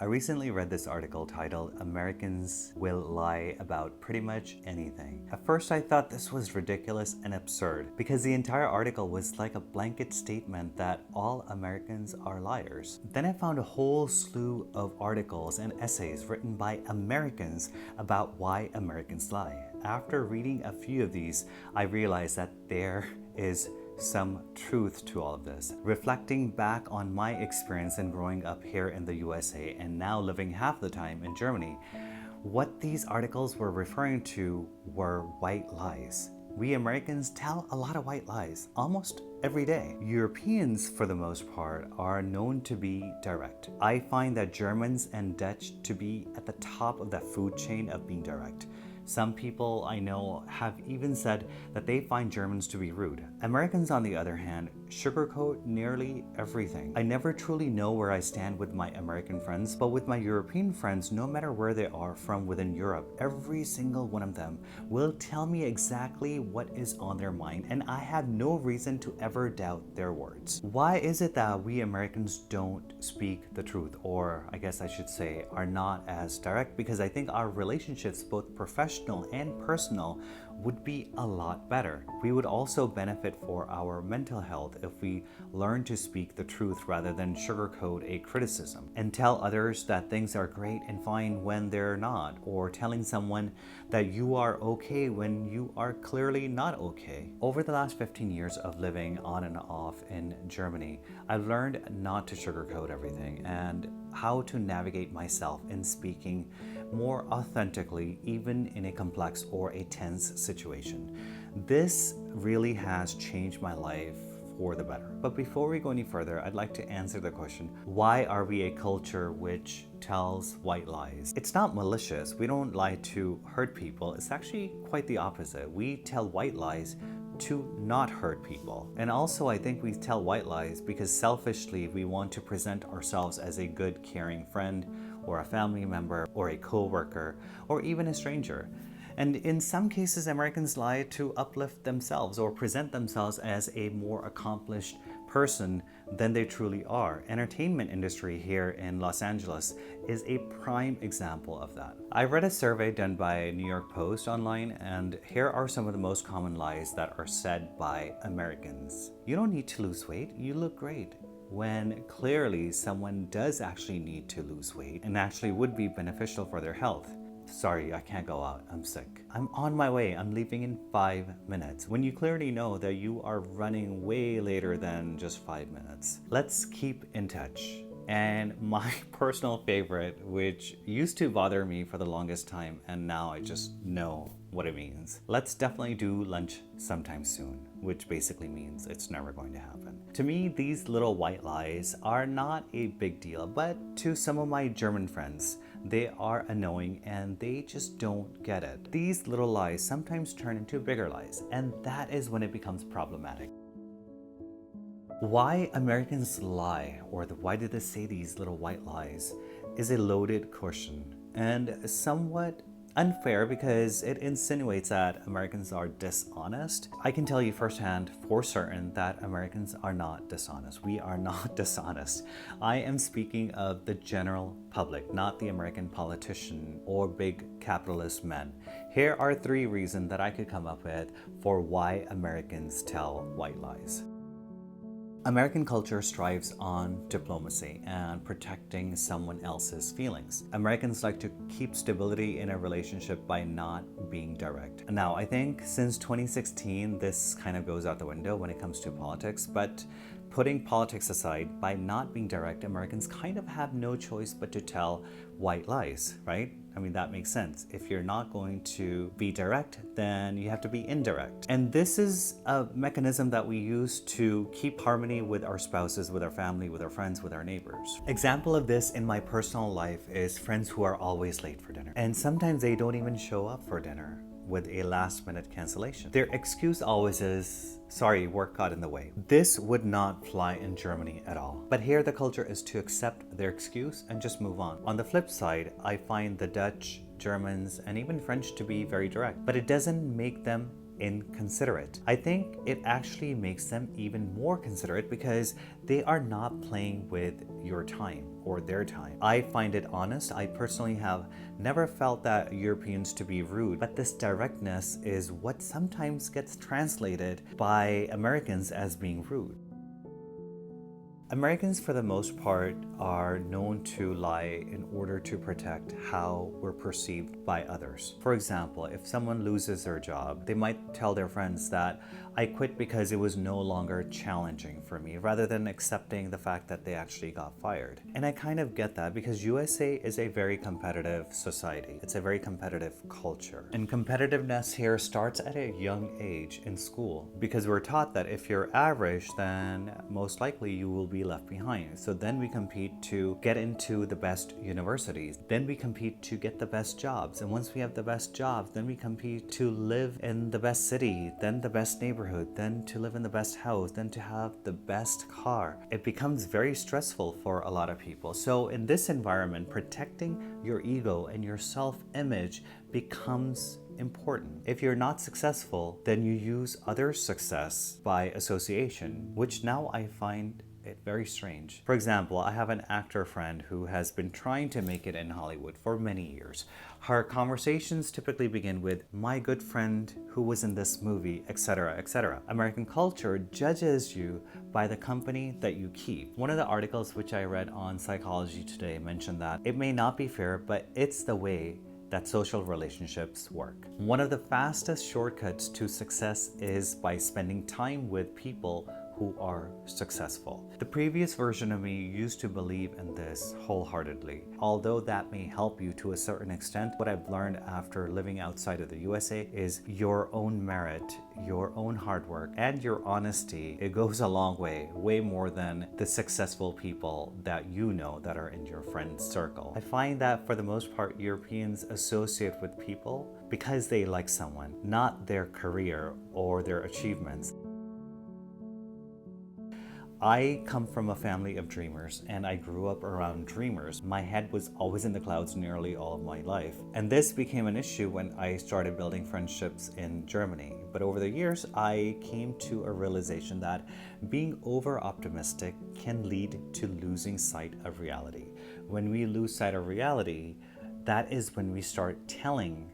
I recently read this article titled "Americans Will Lie About Pretty Much Anything." At first I thought this was ridiculous and absurd because the entire article was like a blanket statement that all Americans are liars. Then I found a whole slew of articles and essays written by Americans about why Americans lie. After reading a few of these, I realized that there is some truth to all of this. Reflecting back on my experience in growing up here in the USA and now living half the time in Germany, what these articles were referring to were white lies. We Americans tell a lot of white lies almost every day. Europeans, for the most part, are known to be direct. I find that Germans and Dutch to be at the top of that food chain of being direct. Some people I know have even said that they find Germans to be rude. Americans, on the other hand, sugarcoat nearly everything. I never truly know where I stand with my American friends, but with my European friends, no matter where they are from within Europe, every single one of them will tell me exactly what is on their mind, and I have no reason to ever doubt their words. Why is it that we Americans don't speak the truth, or I guess I should say are not as direct? Because I think our relationships, both professional and personal, would be a lot better. We would also benefit for our mental health if we learn to speak the truth rather than sugarcoat a criticism and tell others that things are great and fine when they're not, or telling someone that you are okay when you are clearly not okay. Over the last 15 years of living on and off in Germany, I've learned not to sugarcoat everything and how to navigate myself in speaking more authentically, even in a complex or a tense situation. This really has changed my life for the better. But before we go any further, I'd like to answer the question, why are we a culture which tells white lies? It's not malicious. We don't lie to hurt people. It's actually quite the opposite. We tell white lies to not hurt people. And also I think we tell white lies because selfishly we want to present ourselves as a good, caring friend or a family member or a co-worker or even a stranger. And in some cases, Americans lie to uplift themselves or present themselves as a more accomplished person than they truly are. Entertainment industry here in Los Angeles is a prime example of that. I read a survey done by New York Post online, and here are some of the most common lies that are said by Americans. You don't need to lose weight, you look great. When clearly someone does actually need to lose weight and actually would be beneficial for their health. Sorry, I can't go out, I'm sick. I'm on my way, I'm leaving in 5 minutes. When you clearly know that you are running way later than just 5 minutes. Let's keep in touch. And my personal favorite, which used to bother me for the longest time, and now I just know what it means. Let's definitely do lunch sometime soon, which basically means it's never going to happen. To me, these little white lies are not a big deal, but to some of my German friends, they are annoying and they just don't get it. These little lies sometimes turn into bigger lies, and that is when it becomes problematic. Why Americans lie, or why do they say these little white lies, is a loaded question and somewhat unfair because it insinuates that Americans are dishonest. I can tell you firsthand for certain that Americans are not dishonest. We are not dishonest. I am speaking of the general public, not the American politician or big capitalist men. Here are 3 reasons that I could come up with for why Americans tell white lies. American culture strives on diplomacy and protecting someone else's feelings. Americans like to keep stability in a relationship by not being direct. Now, I think since 2016, this kind of goes out the window when it comes to politics, but putting politics aside, by not being direct, Americans kind of have no choice but to tell white lies, right? I mean, that makes sense. If you're not going to be direct, then you have to be indirect. And this is a mechanism that we use to keep harmony with our spouses, with our family, with our friends, with our neighbors. Example of this in my personal life is friends who are always late for dinner. And sometimes they don't even show up for dinner with a last-minute cancellation. Their excuse always is, sorry, work got in the way. This would not fly in Germany at all. But here the culture is to accept their excuse and just move on. On the flip side, I find the Dutch, Germans, and even French to be very direct, but it doesn't make them inconsiderate. I think it actually makes them even more considerate because they are not playing with your time or their time. I find it honest. I personally have never felt that Europeans to be rude, but this directness is what sometimes gets translated by Americans as being rude. Americans, for the most part, are known to lie in order to protect how we're perceived by others. For example, if someone loses their job, they might tell their friends that I quit because it was no longer challenging for me, rather than accepting the fact that they actually got fired. And I kind of get that because USA is a very competitive society. It's a very competitive culture. And competitiveness here starts at a young age in school because we're taught that if you're average, then most likely you will be left behind. So then we compete to get into the best universities. Then we compete to get the best jobs. And once we have the best jobs, then we compete to live in the best city, then the best neighborhood, then to live in the best house, then to have the best car. It becomes very stressful for a lot of people. So in this environment, protecting your ego and your self-image becomes important. If you're not successful, then you use others' success by association, which now I find it very strange. For example, I have an actor friend who has been trying to make it in Hollywood for many years. Her conversations typically begin with, my good friend who was in this movie, etc., etc. American culture judges you by the company that you keep. One of the articles which I read on Psychology Today mentioned that it may not be fair, but it's the way that social relationships work. One of the fastest shortcuts to success is by spending time with people who are successful. The previous version of me used to believe in this wholeheartedly. Although that may help you to a certain extent, what I've learned after living outside of the USA is your own merit, your own hard work, and your honesty. It goes a long way more than the successful people that you know that are in your friend circle. I find that for the most part, Europeans associate with people because they like someone, not their career or their achievements. I come from a family of dreamers and I grew up around dreamers. My head was always in the clouds nearly all of my life. And this became an issue when I started building friendships in Germany. But over the years, I came to a realization that being over-optimistic can lead to losing sight of reality. When we lose sight of reality, that is when we start telling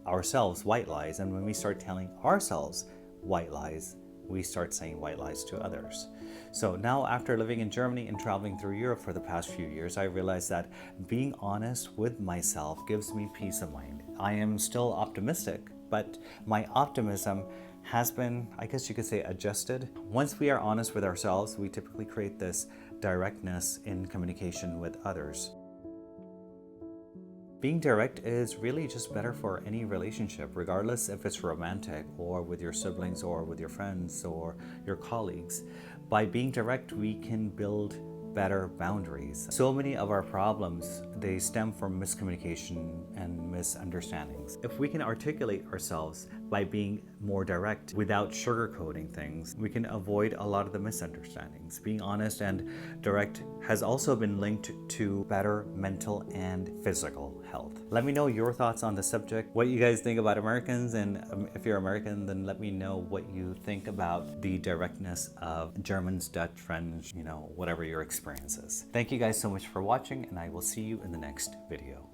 ourselves white lies. And when we start telling ourselves white lies, we start saying white lies to others. So now, after living in Germany and traveling through Europe for the past few years, I realized that being honest with myself gives me peace of mind. I am still optimistic, but my optimism has been, I guess you could say, adjusted. Once we are honest with ourselves, we typically create this directness in communication with others. Being direct is really just better for any relationship, regardless if it's romantic or with your siblings or with your friends or your colleagues. By being direct, we can build better boundaries. So many of our problems, they stem from miscommunication and misunderstandings. If we can articulate ourselves by being more direct without sugarcoating things, we can avoid a lot of the misunderstandings. Being honest and direct has also been linked to better mental and physical health. Let me know your thoughts on the subject, what you guys think about Americans, and if you're American, then let me know what you think about the directness of Germans, Dutch, French, whatever your experience is. Thank you guys so much for watching, and I will see you in the next video.